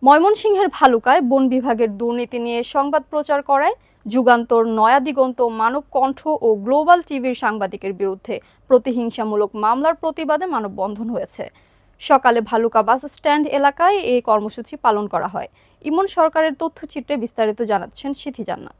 ময়মনসিংহের ভালুকায় বন বিভাগের দুর্নীতি নিয়ে সংবাদ প্রচার করায় যুগান্তর, নয়া দিগন্ত, মানব কণ্ঠ ও গ্লোবাল টিভির সাংবাদিকের বিরুদ্ধে প্রতিহিংসামূলক মামলার প্রতিবাদে মানববন্ধন হয়েছে। সকালে ভালুকা বাস স্ট্যান্ড এলাকায় এই কর্মসূচি পালন করা হয়। ইমন সরকারের তথ্যচিত্রে বিস্তারিত জানাচ্ছেন সিথি জান্নাত।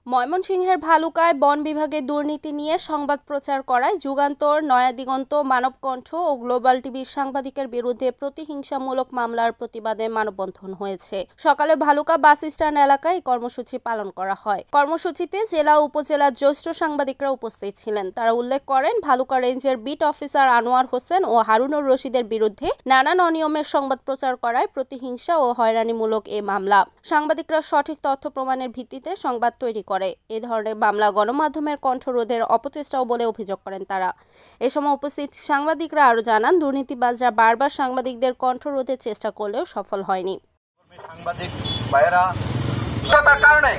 ময়মনসিংহের ভালুকায় বন বিভাগের দুর্নীতি নিয়ে সংবাদ প্রচার করায় যুগান্তর, নয়া দিগন্ত, মানব কণ্ঠ ও গ্লোবাল টিভির সাংবাদিকের বিরুদ্ধে প্রতিহিংসামূলক মামলার প্রতিবাদে মানববন্ধন হয়েছে। সকালে ভালুকা বাস স্ট্যান্ড এলাকায় এই কর্মসূচি পালন করা হয়। কর্মসূচিতে জেলা ও উপজেলার জ্যেষ্ঠ সাংবাদিকরা উপস্থিত ছিলেন। তারা উল্লেখ করেন, ভালুকা রেঞ্জের বিট অফিসার আনোয়ার হোসেন ও হারুনুর রশিদের বিরুদ্ধে নানান অনিয়মের সংবাদ প্রচার করায় প্রতিহিংসা ও হয়রানিমূলক এ মামলা। সাংবাদিকরা সঠিক তথ্য প্রমাণের ভিত্তিতে সংবাদ তৈরি করে এ ধরনের মামলা গণমাধ্যমের কণ্ঠরোধের অপচেষ্টাও বলে অভিযোগ করেন তারা। এ সময় উপস্থিত সাংবাদিকরা আরো জানান, দুর্নীতিবাজরা বারবার সাংবাদিকদের কণ্ঠরোধের চেষ্টা করলেও সফল হয়নি। সাংবাদিক ভাইয়েরা কারণে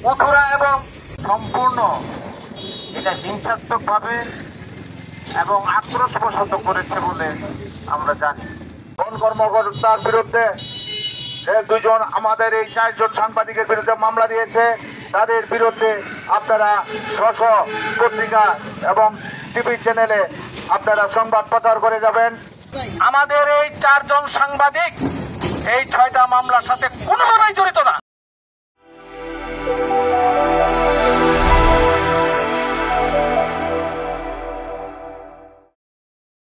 কঠোরা এবং সম্পূর্ণ এটা হিংসাত্মকভাবে এবং আক্রোশবশত করেছে বলে আমরা জানি। বন কর্মকর্তার বিরুদ্ধে দুজন, আমাদের এই 4 জন সাংবাদিকের বিরুদ্ধে মামলা দিয়েছে। তাদের বিরুদ্ধে আপনারা স্ব পত্রিকা এবং টিভি চ্যানেলে আপনারা সংবাদ প্রচার করে যাবেন। আমাদের এই 4 জন সাংবাদিক এই 6টা মামলার সাথে কোনোভাবেই জড়িত